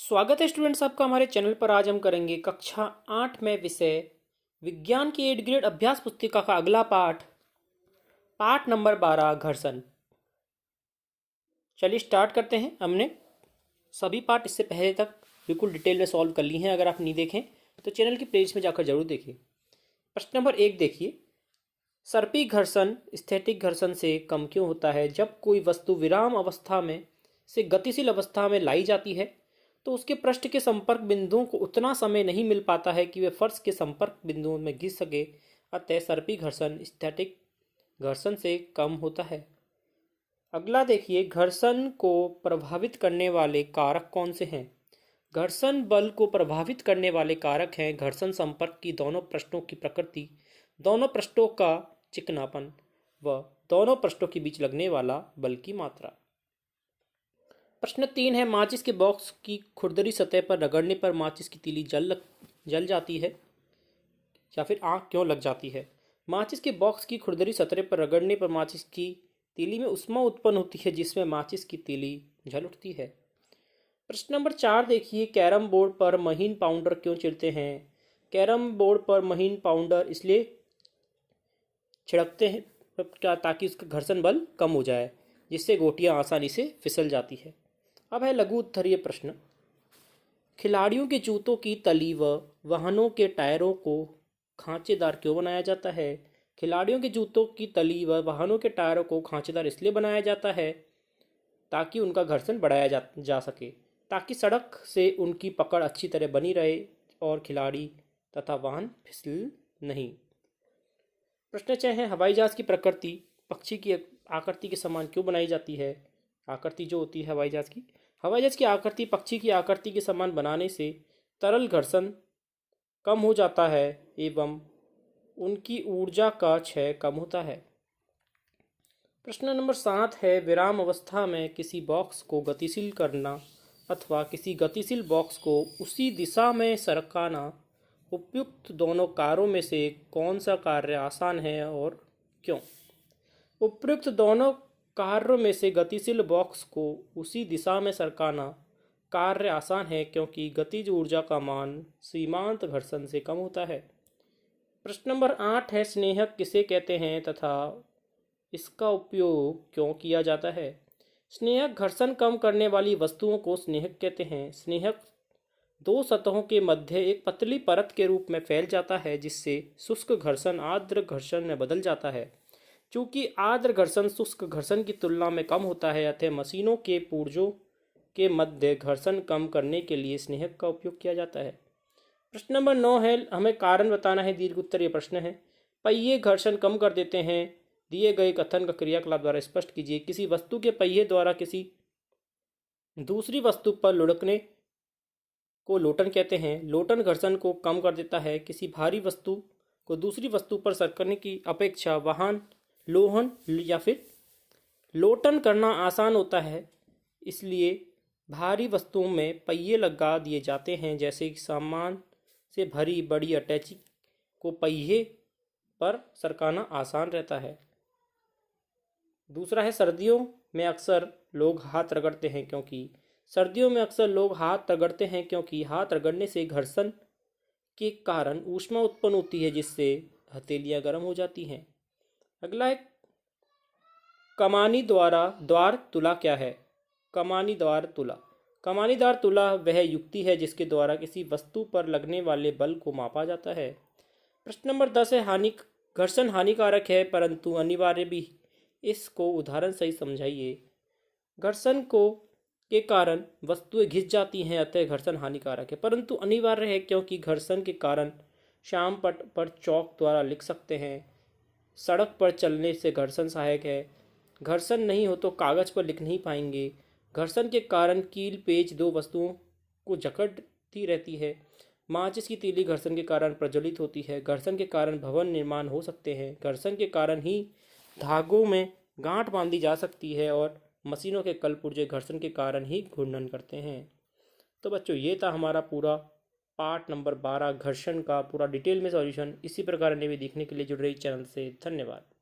स्वागत है स्टूडेंट्स आपका हमारे चैनल पर। आज हम करेंगे कक्षा 8 में विषय विज्ञान की 8 ग्रेड अभ्यास पुस्तिका का अगला पाठ नंबर 12 घर्षण। चलिए स्टार्ट करते हैं। हमने सभी पार्ट इससे पहले तक बिल्कुल डिटेल में सॉल्व कर ली हैं। अगर आप नहीं देखें तो चैनल की प्लेलिस्ट में जाकर जरूर देखिए। प्रश्न नंबर 1 देखिए, सर्पी घर्षण स्थैतिक घर्षण से कम क्यों होता है? जब कोई वस्तु विराम अवस्था में से गतिशील अवस्था में लाई जाती है तो उसके पृष्ठ के संपर्क बिंदुओं को उतना समय नहीं मिल पाता है कि वे फर्श के संपर्क बिंदुओं में घिस सके। अतः सर्पी घर्षण स्थैतिक घर्षण से कम होता है। अगला देखिए, घर्षण को प्रभावित करने वाले कारक कौन से हैं? घर्षण बल को प्रभावित करने वाले कारक हैं घर्षण संपर्क की दोनों पृष्ठों की प्रकृति, दोनों पृष्ठों का चिकनापन व दोनों पृष्ठों के बीच लगने वाला बल की मात्रा। प्रश्न 3 है, माचिस के बॉक्स की खुरदरी सतह पर रगड़ने पर माचिस की तीली जल जाती है या फिर आग क्यों लग जाती है? माचिस के बॉक्स की खुरदरी सतह पर रगड़ने पर माचिस की तीली में ऊष्मा उत्पन्न होती है जिसमें माचिस की तीली जल उठती है। प्रश्न नंबर 4 देखिए, कैरम बोर्ड पर महीन पाउडर क्यों छिड़कते हैं? कैरम बोर्ड पर महीन पाउडर इसलिए छिड़कते हैं ताकि उसका घर्षण बल कम हो जाए, जिससे गोटियां आसानी से फिसल जाती है। अब है लघु उत्तरीय प्रश्न। खिलाड़ियों के जूतों की तली व वाहनों के टायरों को खांचेदार क्यों बनाया जाता है? खिलाड़ियों के जूतों की तली व वाहनों के टायरों को खांचेदार इसलिए बनाया जाता है ताकि उनका घर्षण बढ़ाया जा सके, ताकि सड़क से उनकी पकड़ अच्छी तरह बनी रहे और खिलाड़ी तथा वाहन फिसल नहीं। प्रश्न 6 है, हवाई जहाज की प्रकृति पक्षी की आकृति के समान क्यों बनाई जाती है? आकृति जो होती है हवाई जहाज की आकृति पक्षी की आकृति के समान बनाने से तरल घर्षण कम हो जाता है एवं उनकी ऊर्जा का क्षय कम होता है। प्रश्न नंबर 7 है, विराम अवस्था में किसी बॉक्स को गतिशील करना अथवा किसी गतिशील बॉक्स को उसी दिशा में सरकाना उपयुक्त दोनों कार्यों में से कौन सा कार्य आसान है और क्यों? उपयुक्त दोनों कार्यों में से गतिशील बॉक्स को उसी दिशा में सरकाना कार्य आसान है क्योंकि गतिज ऊर्जा का मान सीमांत घर्षण से कम होता है। प्रश्न नंबर 8 है, स्नेहक किसे कहते हैं तथा इसका उपयोग क्यों किया जाता है? स्नेहक घर्षण कम करने वाली वस्तुओं को स्नेहक कहते हैं। स्नेहक दो सतहों के मध्य एक पतली परत के रूप में फैल जाता है जिससे शुष्क घर्षण आर्द्र घर्षण में बदल जाता है। चूंकि आर्द्र घर्षण शुष्क घर्षण की तुलना में कम होता है, अतः मशीनों के पुर्जों के मध्य घर्षण कम करने के लिए स्नेहक का उपयोग किया जाता है। प्रश्न नंबर 9 है, हमें कारण बताना है। दीर्घ उत्तरीय प्रश्न है। पहिए घर्षण कम कर देते हैं। दिए गए कथन का क्रियाकलाप द्वारा स्पष्ट कीजिए। किसी वस्तु के पहिए द्वारा किसी दूसरी वस्तु पर लुढ़कने को लोटन कहते हैं। लोटन घर्षण को कम कर देता है। किसी भारी वस्तु को दूसरी वस्तु पर सरकने की अपेक्षा वाहन लोहन या फिर लोटन करना आसान होता है, इसलिए भारी वस्तुओं में पहिए लगा दिए जाते हैं। जैसे सामान से भरी बड़ी अटैची को पहिए पर सरकाना आसान रहता है। दूसरा है, सर्दियों में अक्सर लोग हाथ रगड़ते हैं क्योंकि हाथ रगड़ने से घर्षण के कारण ऊष्मा उत्पन्न होती है जिससे हथेलियां गर्म हो जाती हैं। अगला है, कमानी द्वार तुला क्या है? कमानीदार तुला वह युक्ति है जिसके द्वारा किसी वस्तु पर लगने वाले बल को मापा जाता है। प्रश्न नंबर 10 है, घर्षण हानिकारक है परंतु अनिवार्य भी। इसको उदाहरण सही समझाइए। घर्षण के कारण वस्तुएं घिस जाती हैं, अतः घर्षण हानिकारक है परंतु अनिवार्य है क्योंकि घर्षण के कारण श्याम पट पर चौक द्वारा लिख सकते हैं। सड़क पर चलने से घर्षण सहायक है। घर्षण नहीं हो तो कागज पर लिख नहीं पाएंगे। घर्षण के कारण कील पेच दो वस्तुओं को जकड़ती रहती है। माचिस की तीली घर्षण के कारण प्रज्वलित होती है। घर्षण के कारण भवन निर्माण हो सकते हैं। घर्षण के कारण ही धागों में गांठ बांधी जा सकती है और मशीनों के कल पुर्जे घर्षण के कारण ही घूर्णन करते हैं। तो बच्चों, ये था हमारा पूरा पार्ट नंबर 12 घर्षण का पूरा डिटेल में सॉल्यूशन। इसी प्रकार ने भी देखने के लिए जुड़ रही चैनल से धन्यवाद।